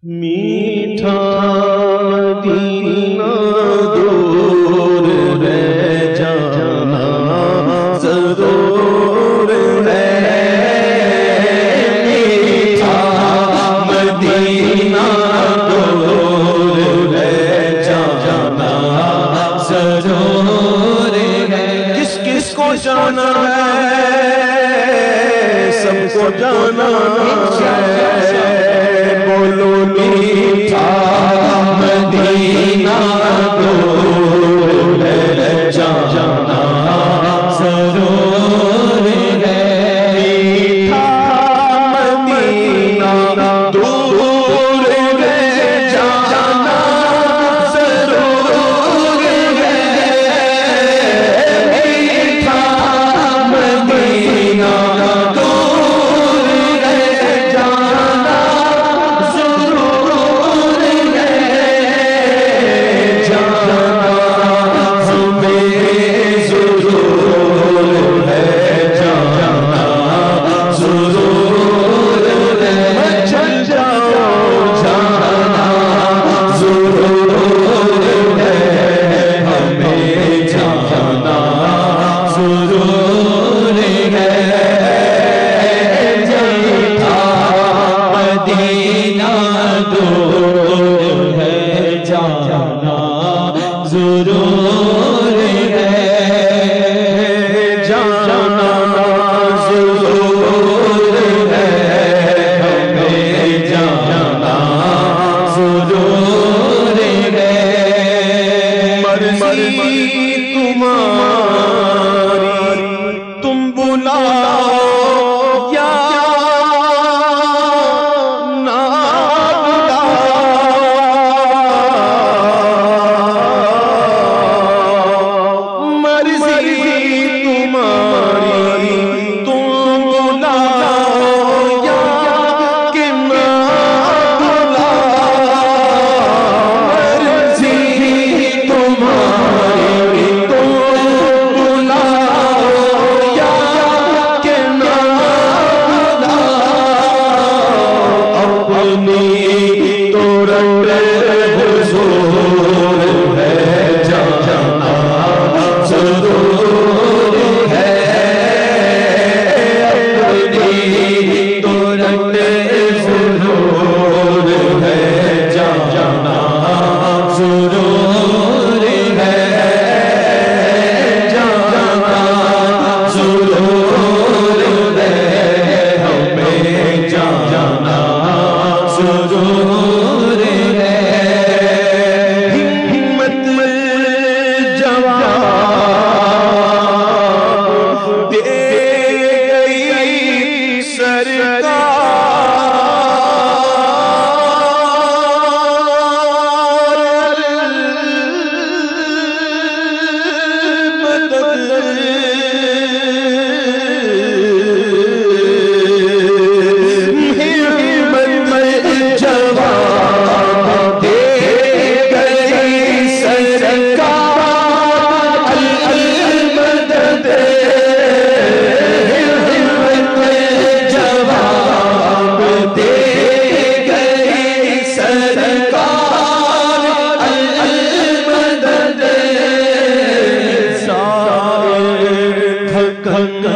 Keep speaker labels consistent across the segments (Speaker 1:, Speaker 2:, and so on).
Speaker 1: میٹھا مدینہ دور رہ جانا ضرور ہے، میٹھا مدینہ دور رہ جانا ضرور ہے۔ کس کس کو جانا ہے؟ سب کو جانا ہے، بولو میٹھا مدینہ دور ہے جانا ضرور ہے، میٹھا مدینہ دور ہے جانا ضرور ہے، میٹھا مدینہ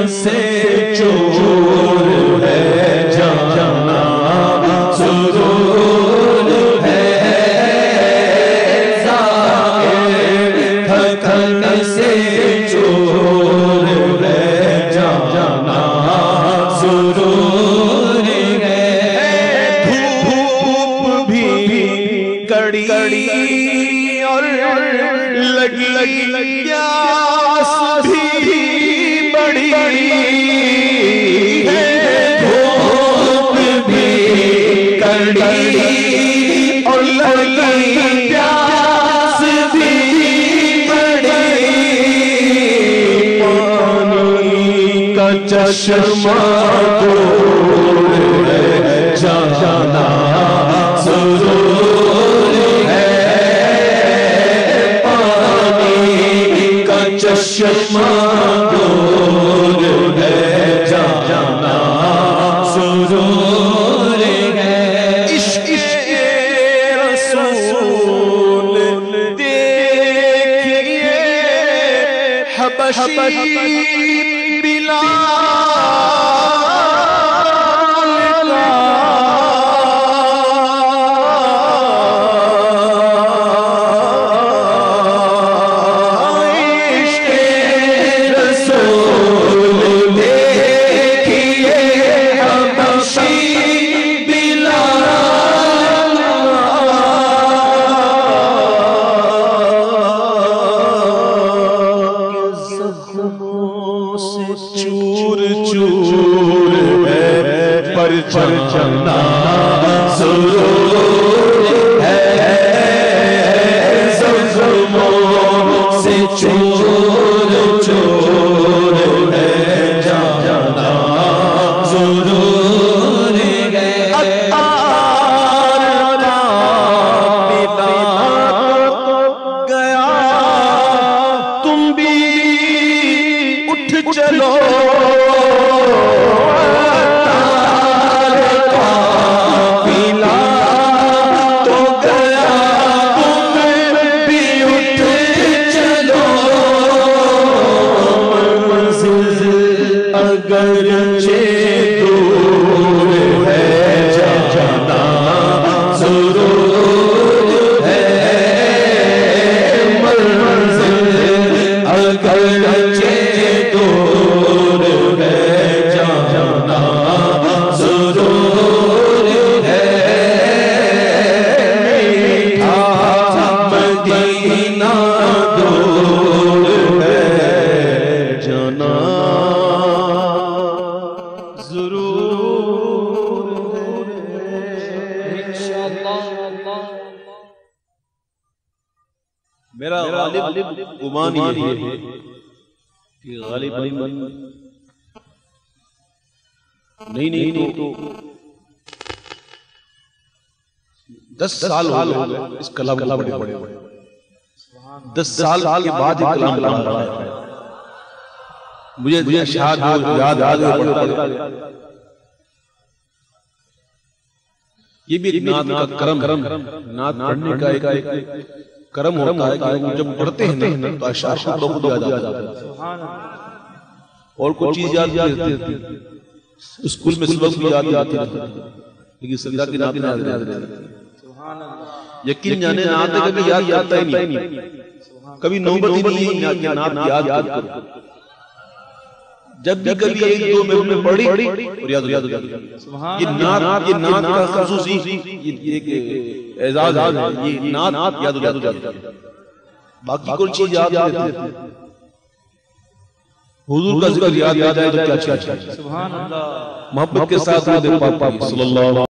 Speaker 1: سے چور ہے جانا ضرور ہے، تھکن سے چور ہے جانا ضرور ہے، دھوپ بھی کڑی اور لگی پیاس بھی بڑی ہے، دھوپ بھی کڑی اور لگی پیاس بھی بڑی، پانی کا چشمہ دور ہے جانا ضرور ہے، پانی کا چشمہ دور ہے جانا ضرور ہے، عشق حبشی بلال پر جانا ضرور ہے زخموں سے چور چور ہے جانا ضرور ہے عطار گیا تم بھی اٹھ چلو میرا غالب گمان یہ ہے کہ غالباً نہیں تو 10 سال ہو گئے اس کلام کو پڑھے 10 سال کے بعد یہ کلام پڑھا ہے مجھے اشعار یاد پڑھتا ہے یہ بھی ایک نعت کا کرم نعت پڑھنے کا ایک کرم ہوتا ہے کہ جب پڑھتے ہیں تو اشعار کو خود یاد آتا ہے اور کوئی چیز یاد رہتی ہے اسکول میں سبق بھی یاد آتی ہے لیکن سجدہ کی نعت یاد رہتی یقین جانے نعت کبھی یاد آتا ہی نہیں کبھی نوبت ہی نہیں ہے کہ نعت یاد کرو جب بھی کبھی ایک دو میں پڑھی اور یاد ہو جاتی یہ نعت کا خصوصی ایک اعزاز ہے یہ نعت یاد ہو جاتی باقی کوئی چیز یاد رہتی ہے حضور کا ذکر یاد آ جائے تو کیا اچھا سبحان اللہ محبت کے ساتھ صلی اللہ